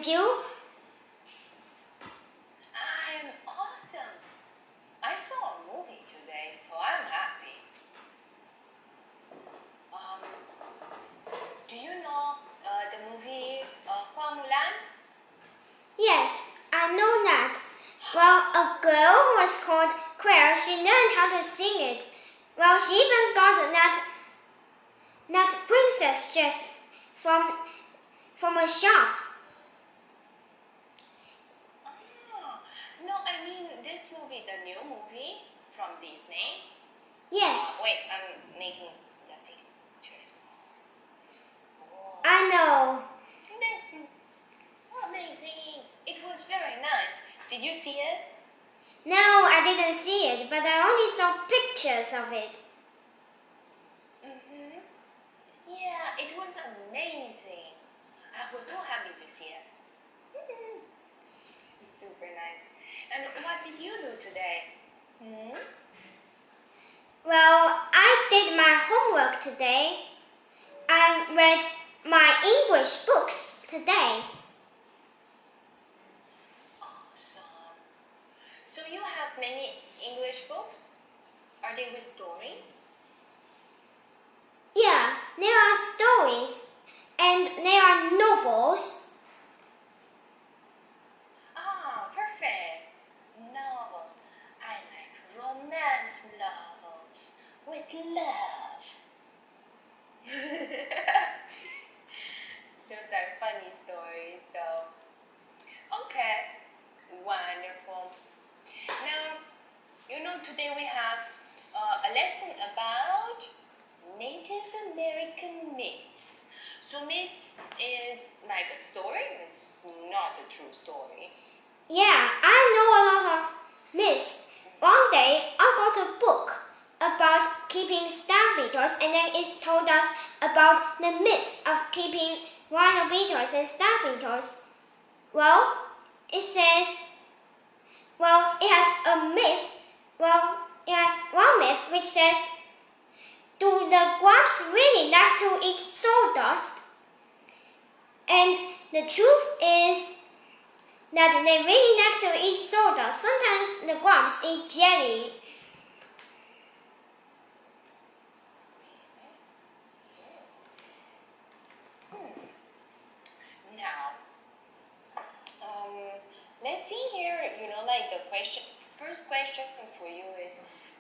And you? I'm awesome. I saw a movie today, so I'm happy. Do you know the movie Mulan? Yes, I know that. Well, a girl who was called Claire, she learned how to sing it. Well, she even got that princess dress from a shop. No, I mean this movie, the new movie from Disney. Yes. Wait, I'm making the pictures. Oh. I know. Amazing! It was very nice. Did you see it? No, I didn't see it, but I only saw pictures of it. Yeah, it was amazing. I was so happy to see it. Super nice. And what did you do today? Well, I did my homework today. I read my English books today. Awesome. So you have many English books? Are they with stories? Yeah, there are stories and there are novels. Ah, perfect. Novels. I like romance novels with love. Those are funny stories, though. Okay, wonderful. Now, today we have a lesson about Native American myths. So myths is like a story, it's not a true story. Yeah, I know a lot of myths. One day I got a book about keeping stag beetles, and then it told us about the myths of keeping rhino beetles and stag beetles. Well, it has a myth. Well, it has one myth which says, do the grubs really like to eat sawdust? And the truth is that they really like to eat sawdust. Sometimes the grubs eat jelly. Now, let's see here, like the first question for you is,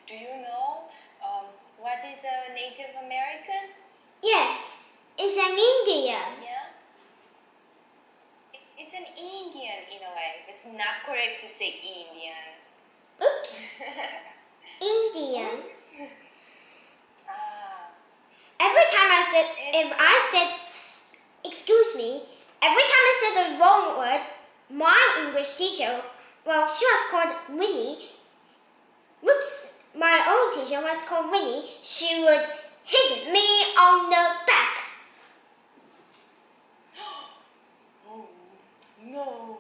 do you know what is a Native American? Yes, it's an Indian. Yeah? It's an Indian in a way. It's not correct to say Indian. Oops. Indian. Oops. Every time excuse me, every time I said the wrong word, my English teacher, well, she was called Winnie. Whoops, my old teacher was called Winnie. She would hit me on the back. Oh, no.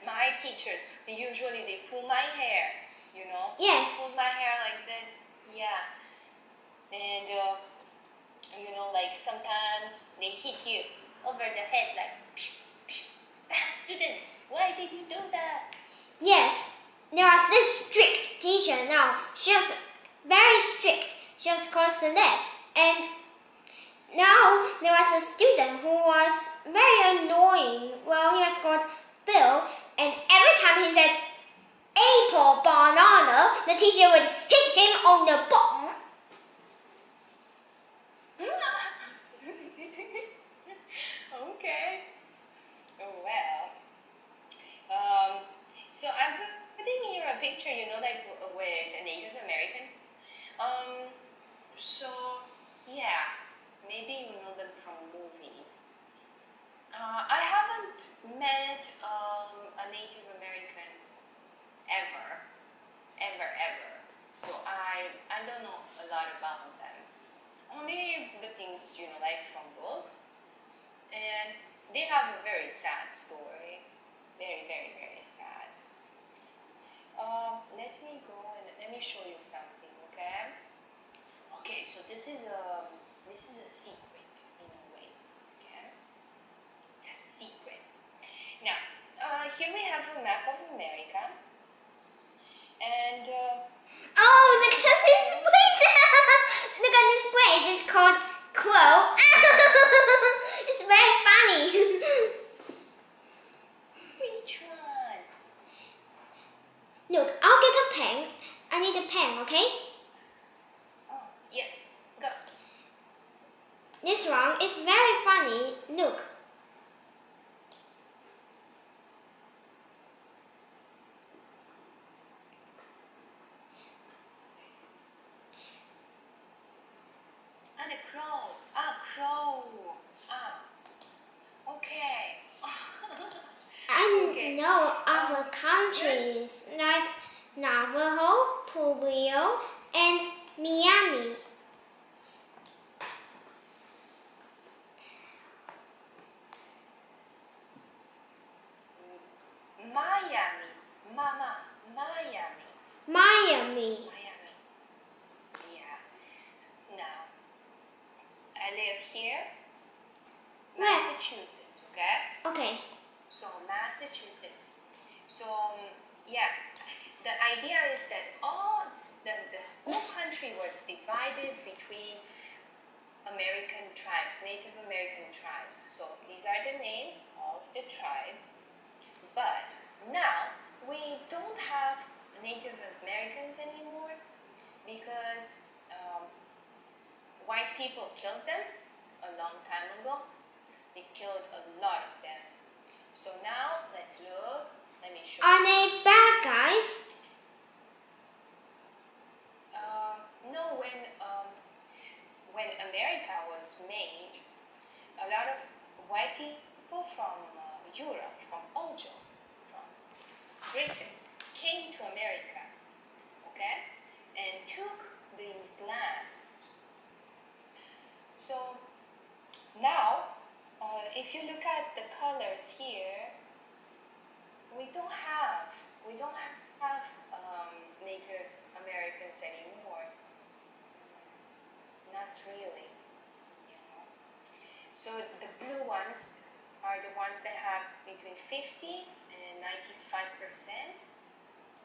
My teachers, they pull my hair, Yes. Pull my hair like this, yeah. And, like sometimes they hit you over the head like, psh, psh. Bad student, why did you do that? Yes, there was this strict teacher now. She was very strict. She was called Celeste. And now there was a student who was very annoying. Well, he was called Bill. And every time he said apple, banana, the teacher would hit him on the bum. Okay. Oh, well. So I'm putting here a picture, like with a Native American. So yeah, maybe you know them from movies. I haven't met a Native American ever. So I don't know a lot about them. Only the things like from books. And they have a very sad story. Very, very, very sad. Let me go and let me show you something, okay? Okay, so this is a secret in a way, okay? Look, I'll get a pen. I need a pen, okay? Oh, yeah, go. This one is very funny. Look. And a crow. Ah, crow. Ah, okay. I Okay. know other countries like Navajo, Pueblo, and Miami. Miami. Mama. Miami. Miami. Miami. Yeah. Now, I live here. Where? Massachusetts, okay? Okay. So, Massachusetts. So, yeah. The idea is that the whole country was divided between American tribes, Native American tribes. So these are the names of the tribes. But now we don't have Native Americans anymore because white people killed them a long time ago. They killed a lot of them. So now let's look. Let me show you. Are they bad guys? No, when America was made, a lot of white people from Europe, from Ojo, from Britain, came to America, okay, and took these lands. So now, if you look at the colors here, we don't have Native Americans anymore. Not really, you know. So the blue ones are the ones that have between 50 and 95%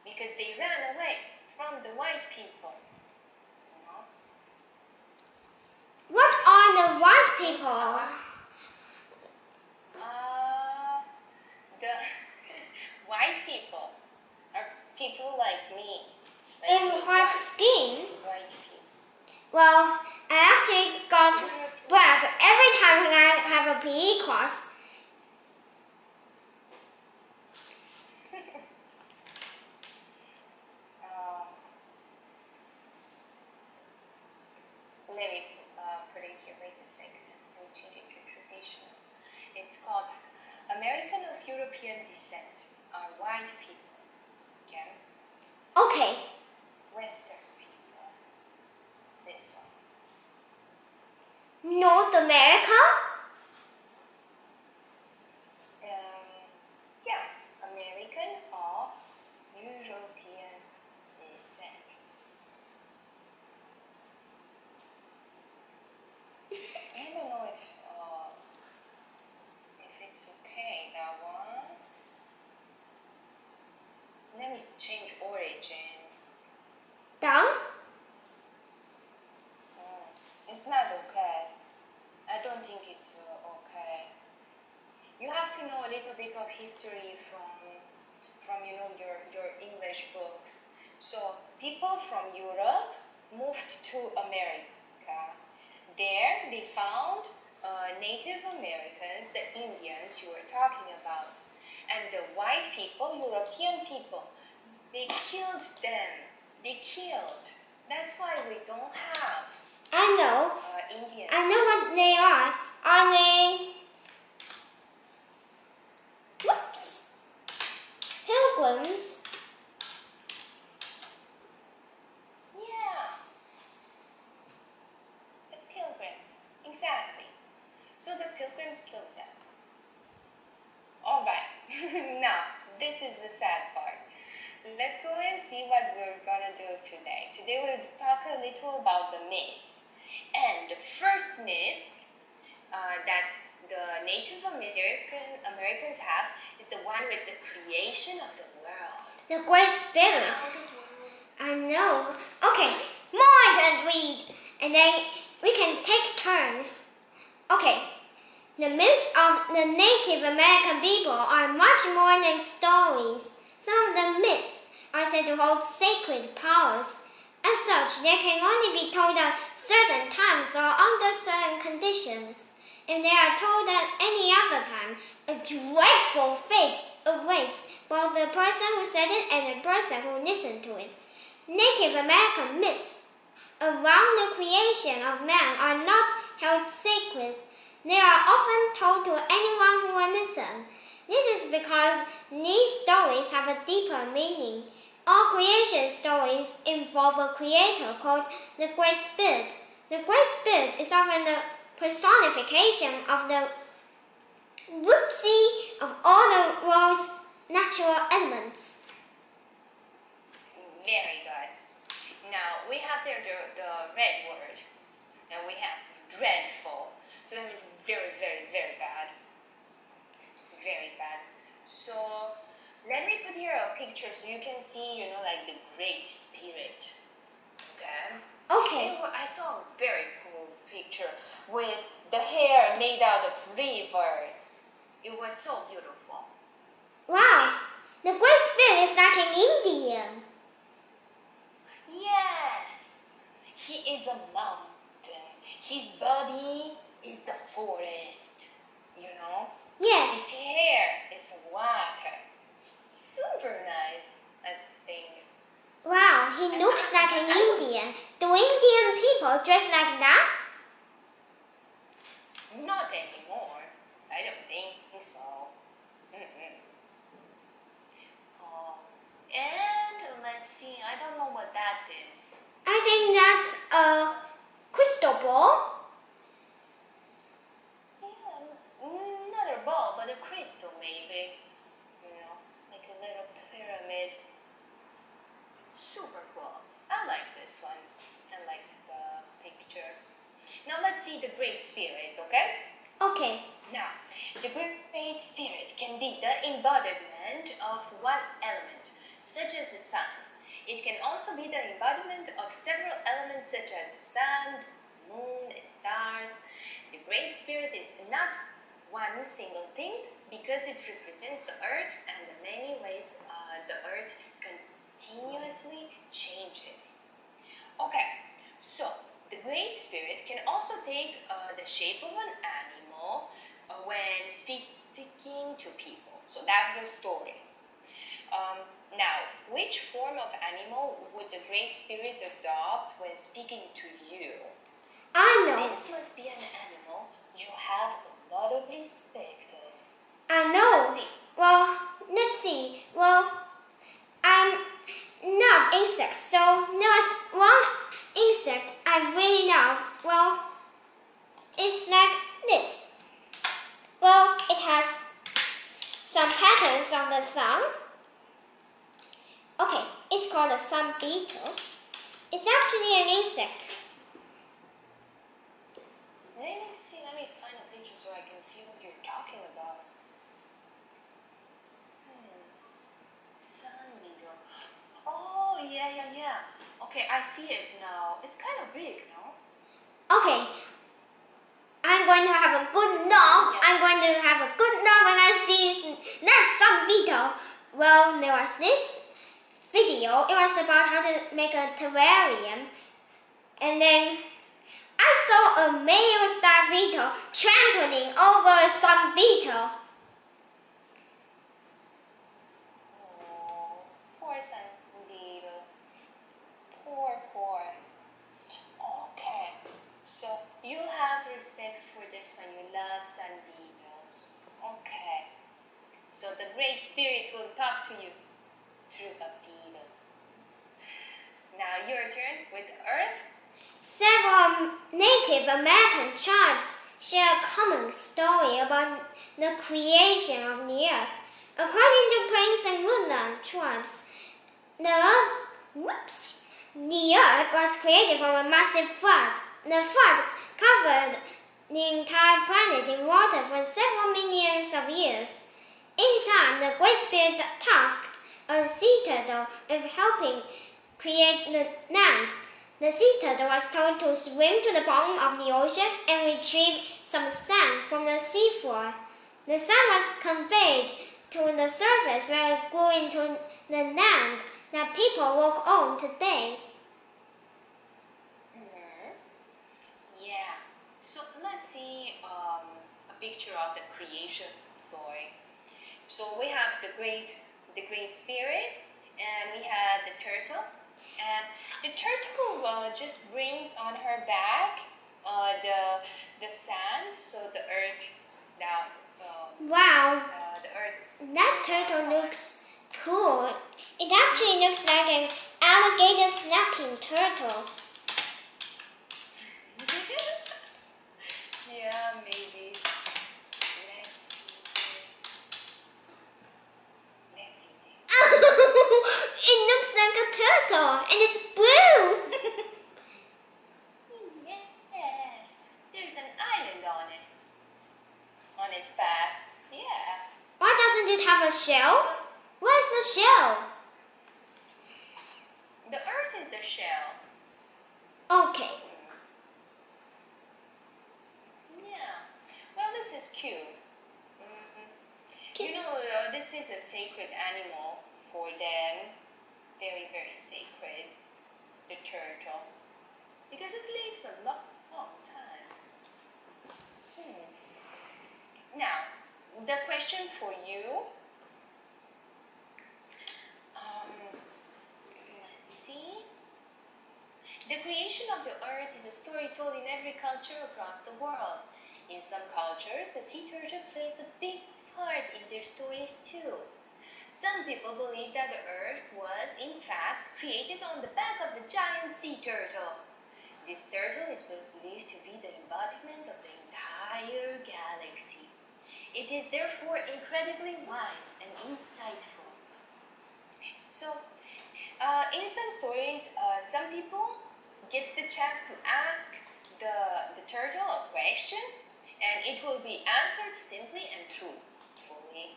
because they ran away from the white people, you know. What are the white people? The white people are people like me. In white skin? White people. Well, I actually got black every time when I have a PE class. Let me put it here. Wait a second. Let me change it to traditional. It's called American of European descent are white people. Okay? Okay. Western people. This one. North America? Yeah. American of European descent. I don't know if it's okay, that one. Let me change origin. Done? It's not okay. I don't think it's okay. You have to know a little bit of history from you know your English books. So people from Europe moved to America. There they found Native Americans, the Indians you were talking about, and the white people, European people. They killed them. They killed. That's why we don't have I know. Indians. I know what they are. Are they... Whoops. Pilgrims? Yeah. The pilgrims. Exactly. So the pilgrims killed them. Alright. Now, this is the sad part. Let's go and see what we're gonna do today. Today we'll talk a little about the myths. And the first myth that the Native Americans have is the one with the creation of the world. The Great Spirit. I know. Okay, more and read. And then we can take turns. Okay. The myths of the Native American people are much more than stories. Some of the myths are said to hold sacred powers. As such, they can only be told at certain times or under certain conditions. If they are told at any other time, a dreadful fate awaits both the person who said it and the person who listened to it. Native American myths around the creation of man are not held sacred. They are often told to anyone who will listen. This is because these stories have a deeper meaning. All creation stories involve a creator called the Great Spirit. The Great Spirit is often the personification of the whoopsie of all the world's natural elements. Very good. Now we have there the red word. Now we have dreadful. So that means very, very, very bad. Very bad. So let me put here a picture so you can see, like the Great Spirit. Okay? Okay. I saw a very cool picture with the hair made out of rivers. It was so beautiful. Wow, the Great Spirit is like an Indian. Yes, he is a mountain. His body is the forest, Yes. His hair is water. Super nice, I think. Wow, he looks like an Indian. Do Indian people dress like that? Not anymore. I don't think so. And let's see, I don't know what that is. I think that's a crystal ball. Yeah, not a ball, but a crystal maybe. Like a little pyramid. Super cool. I like this one. I like the picture. Now let's see the Great Spirit, okay? Okay. Now, the Great Spirit can be the embodiment of one element, such as the sun. It can also be the embodiment of several elements such as the sun, the moon, and stars. The Great Spirit is not one single thing because it represents the earth and the many ways the earth continuously changes. Okay, so the Great Spirit can also take the shape of an animal when speaking to people. So that's the story. Now, which form of animal would the Great Spirit adopt when speaking to you? I know. This must be an animal you have a lot of respect of. I know. Well, let's see. Well, I'm not insects, so there was one insect I really love. Well, it's like this. Well, it has some patterns of the sun. Okay, it's called a sun beetle. It's actually an insect. Let me find a picture so I can see what you're talking about. Sun beetle. Oh, yeah. Okay, I see it now. It's kind of big, no? Okay, I'm going to have a good laugh. Yeah. I'm going to have a good laugh when I see that sun beetle. Well, there was this video. It was about how to make a terrarium. And then I saw a male star beetle trampling over a sun beetle. Oh, poor sun beetle. Poor. Okay, so you have respect for this one. You love sun beetles. Okay, so the Great Spirit will talk to you through a beetle. Now your turn with Earth. Several Native American tribes share a common story about the creation of the earth. According to Plains and Woodland tribes, the earth was created from a massive flood. The flood covered the entire planet in water for several millions of years. In time, the Great Spirit tasked a sea turtle with helping create the land. The sea turtle was told to swim to the bottom of the ocean and retrieve some sand from the seafloor. The sand was conveyed to the surface where it grew into the land that people work on today. Yeah. So let's see a picture of the creation story. So we have the great spirit, and we have the turtle. And the turtle just brings on her back the sand, so the earth down. Wow, The earth. that turtle looks cool. It actually looks like an alligator snacking turtle. Yeah, maybe. Let's see. It looks like a turtle and it's blue. Yes, there's an island on its back. Yeah. Why doesn't it have a shell? Where's the shell? The earth is the shell. Okay. Yeah. Well, this is cute. You know, this is a sacred animal for them. Very, very sacred. The turtle. Because it lives a long time. Now, the question for you. Let's see. The creation of the earth is a story told in every culture across the world. In some cultures, the sea turtle plays a big part in their stories too. Some people believe that the earth was, in fact, created on the back of the giant sea turtle. This turtle is believed to be the embodiment of the entire galaxy. It is therefore incredibly wise and insightful. So, in some stories, some people get the chance to ask the turtle a question, and it will be answered simply and truthfully.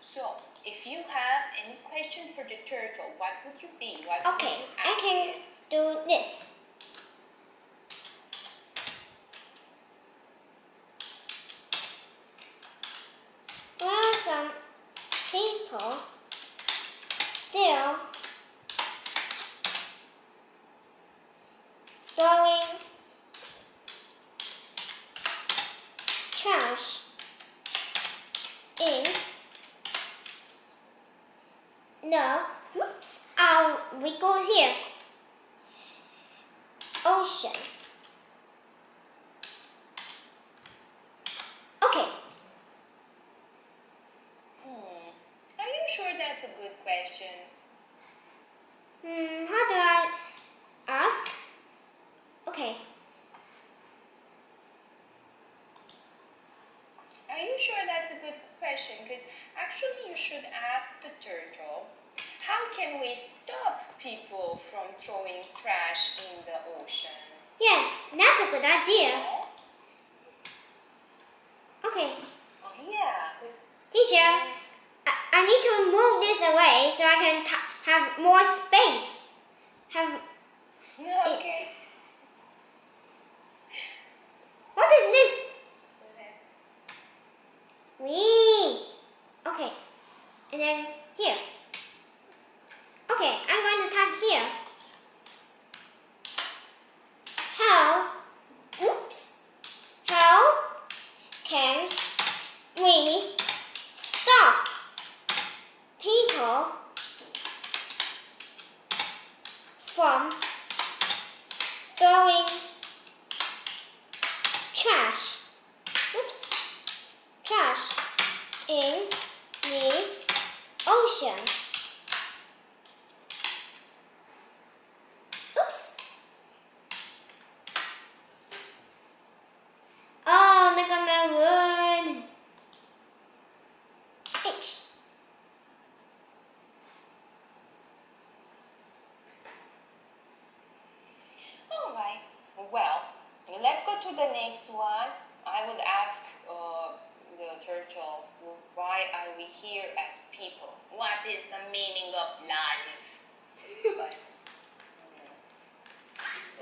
So, if you have any question for the turtle, what would you be? What would Okay, you I ask can it? do this. Well, some people still throwing trash in the, whoops, we go here, ocean. Okay. Are you sure that's a good question? How do I ask? Okay. Are you sure that's a good question? Because actually you should ask the turtle, how can we stop people from throwing trash in the ocean? Yes, that's a good idea. Oh, Okay. yeah. Teacher, I need to move this away so I can have more space. Okay. What is this? Wee. Okay. And then here. Okay, I'm going to type here. How can we stop people from throwing trash in the ocean? Oops. Oh, look at my word. H. Alright. Well, let's go to the next one. I would ask the turtle, why are we here as people? What is the meaning of life? But,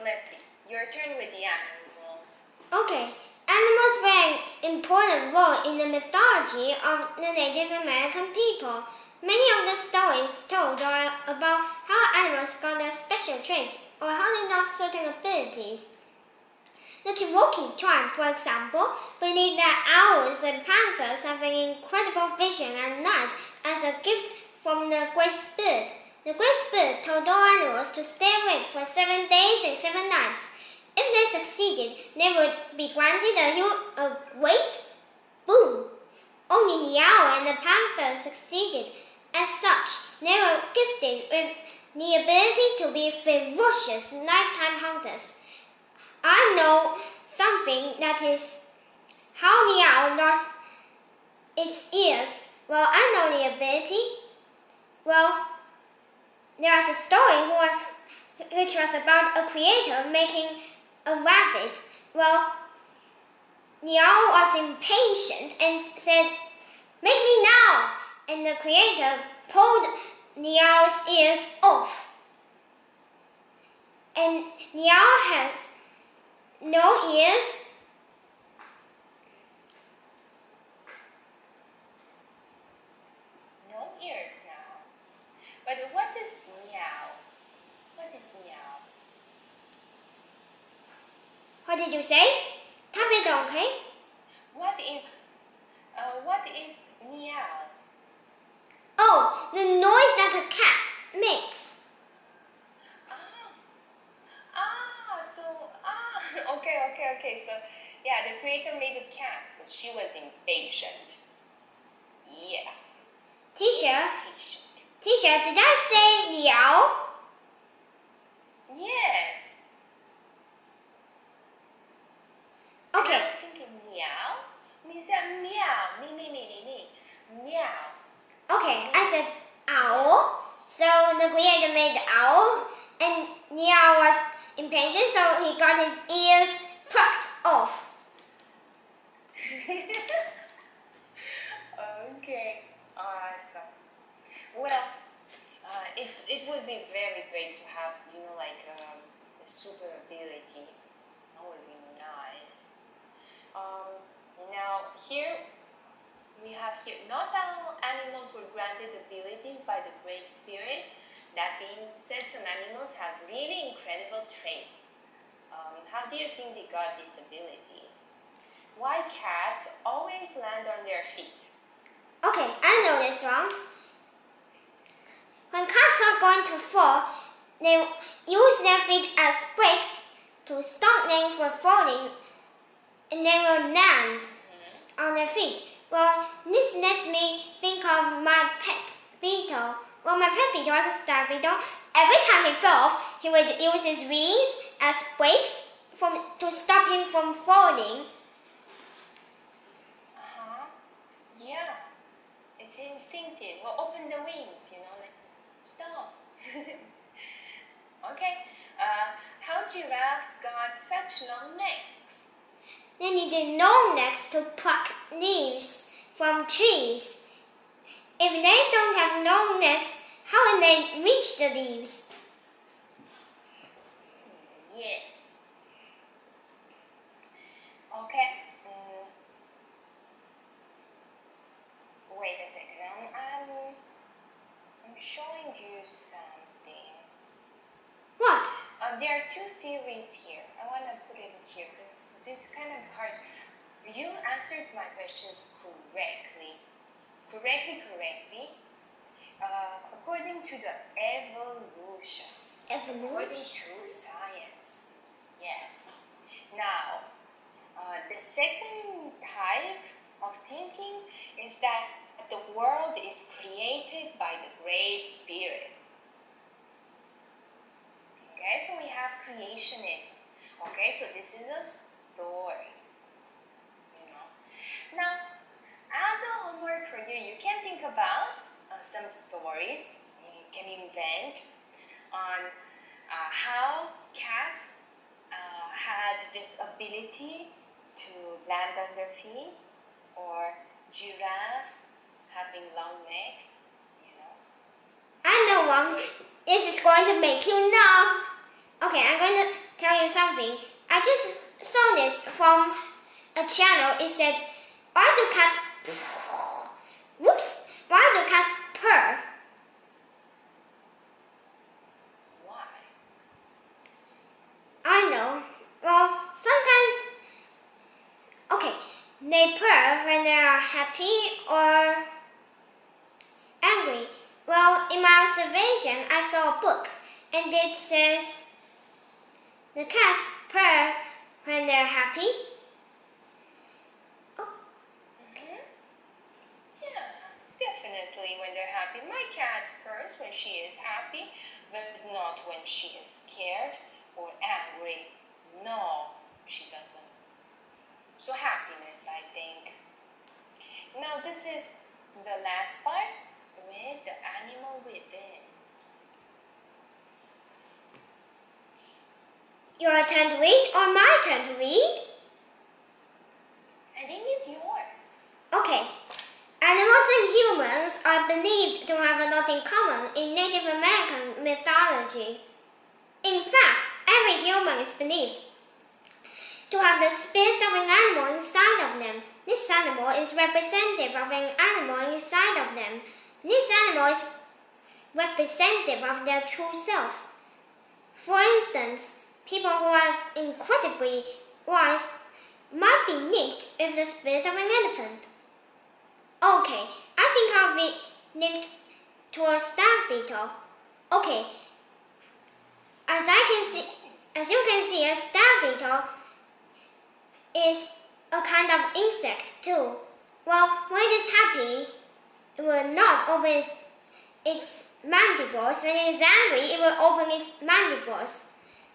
let's see. Your turn with the animals. Okay. Animals play an important role in the mythology of the Native American people. Many of the stories told are about how animals got their special traits or how they lost certain abilities. The Cherokee tribe, for example, believed that owls and panthers have an incredible vision at night as a gift from the Great Spirit. The Great Spirit told all animals to stay awake for 7 days and 7 nights. If they succeeded, they would be granted a great boon. Only the owl and the panther succeeded. As such, they were gifted with the ability to be ferocious nighttime hunters. I know something that is how the owl lost its ears. Well, I know the ability. Well, there was a story which was about a creator making a rabbit. Well, the owl was impatient and said, "Make me now!" And the creator pulled the owl's ears off. And the owl has no ears. No ears now. But what is meow? What is meow? What did you say? 特别懂, okay? What is meow? Oh, the noise that a cat makes. Okay. So, yeah, the creator made a cat because she was impatient. Yeah. Teacher, did I say the owl? Yes. Okay. I was thinking meow. Means that meow. Me. Meow. Okay, I said owl. So the creator made the owl, and the owl was impatient, so he got his ears plucked off. Okay, awesome. Well, it would be very great to have, a super ability. That would be nice. Now here we have not all animals were granted abilities by the Great Spirit. That being said, some animals have really incredible traits. How do you think they got these abilities? Why cats always land on their feet? Okay, I know this one. When cats are going to fall, they use their feet as brakes to stop them from falling, and they will land on their feet. Well, this lets me think of my pet beetle. Well, my pet beetle was a stag beetle. Every time he fell off, he would use his wings as brakes to stop him from falling. Yeah, it's instinctive. Well, open the wings, stop. Okay, how giraffes got such long necks? They needed long necks to pluck leaves from trees. If they don't have long necks, how will they reach the leaves? Yes. Okay. Wait a second. I'm showing you something. What? There are two theories here. I want to put it here because it's kind of hard. You answered my questions correctly. According to the evolution. According to science. Yes. Now, the second type of thinking is that the world is created by the Great Spirit. Okay, so we have creationism. Okay, so this is a story. Now, as a homework for you, you can think about some stories you can invent on how cats had this ability to land on their feet, or giraffes having long necks, I know one. This is going to make you laugh. Okay, I'm going to tell you something. I just saw this from a channel. It said, why do cats why do cats purr. Why? I know. Well, sometimes, okay, they purr when they are happy or angry. Well, in my observation, I saw a book, and it says the cats purr when they're happy. Oh. Yeah, definitely when they're happy. My cat purrs when she is happy, but not when she is scared or angry. No, she doesn't. So happiness, I think. Now this is the last part with the animal within. Your turn to read or my turn to read? I think it's yours. Okay. Animals and humans are believed to have a lot in common in Native American mythology. In fact, every human is believed to have the spirit of an animal inside of them. This animal is representative of an animal inside of them. This animal is representative of their true self. For instance, people who are incredibly wise might be linked with the spirit of an elephant. Okay, I think I'll be linked to a stag beetle. Okay, as you can see, a stag beetle is a kind of insect too. Well, when it is happy, it will not open its mandibles. When it is angry, it will open its mandibles.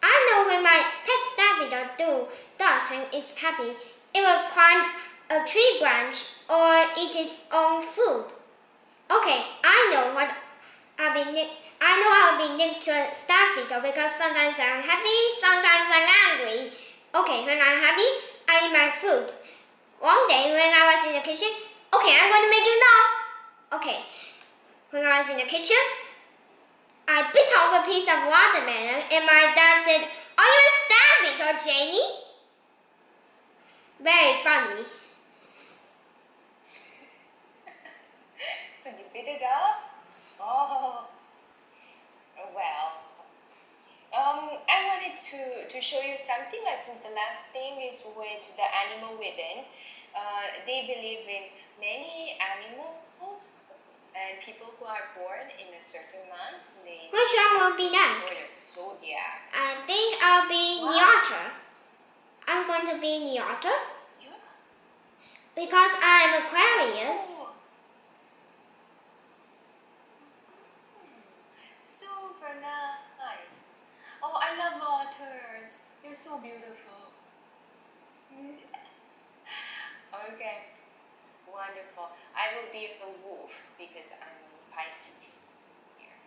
I know when my pet stag beetle does when it's happy. It will climb a tree branch or eat its own food. Okay, I know I'll be linked to a stag beetle because sometimes I'm happy, sometimes I'm angry. Okay, when I'm happy, I eat my food. One day when I was in the kitchen, okay, I'm going to make you laugh. Okay, when I was in the kitchen, I bit off a piece of watermelon and my dad said, "Are you a stag beetle, Janie?" Very funny. So you bit it off? Oh, well. I wanted to show you something. I think the last thing is with the animal within. They believe in many animals and people who are born in a certain month. Which one will be that? Sort of zodiac. I think I'll be the otter. I'm going to be the otter Yeah. because I am Aquarius. Oh. Super nice. Oh, I love otters. They're so beautiful. Okay, wonderful. I will be a wolf because I'm Pisces here.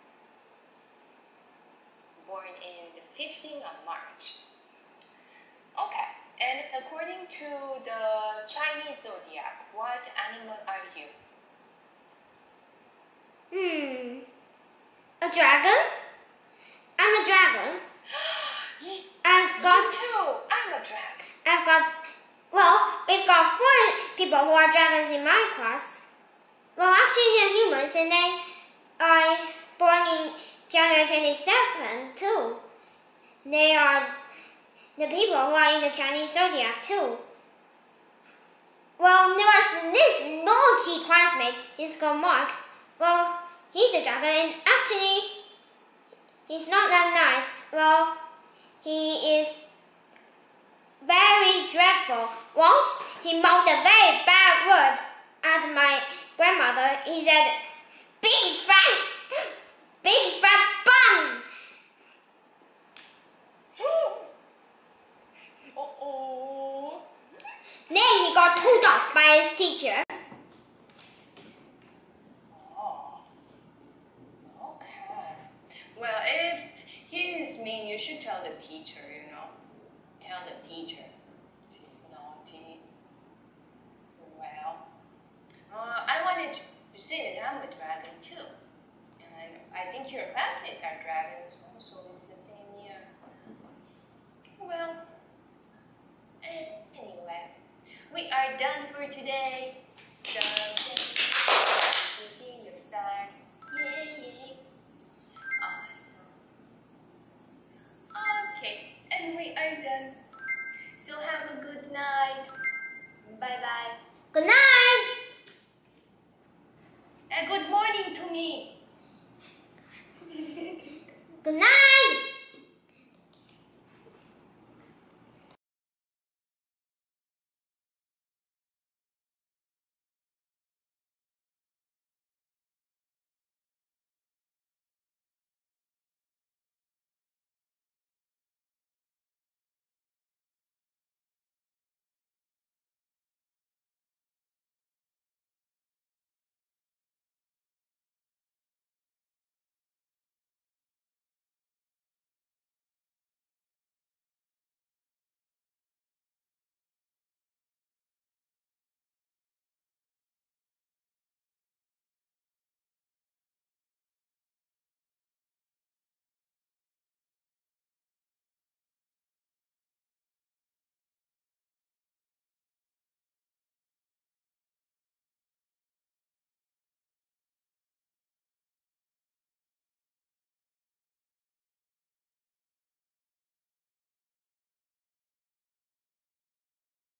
Born in the 15th of March. Okay, and according to the Chinese zodiac, what animal are you? A dragon? I'm a dragon. You too. I'm a dragon. We've got 4 people who are dragons in my class. Well, actually they're humans and they are born in January 27th too. They are the people who are in the Chinese zodiac too. Well, there was this naughty classmate, he's called Mark. Well, he's a dragon and actually he's not that nice. Well, he is very dreadful. Once he mouthed a very bad word at my grandmother. He said, big fat bum. Uh-oh. Then he got told off by his teacher. Oh. Okay. Well, if he is mean, you should tell the teacher, you know. Tell the teacher. She's naughty. Well, I wanted to say that I'm a dragon too. And I think your classmates are dragons also.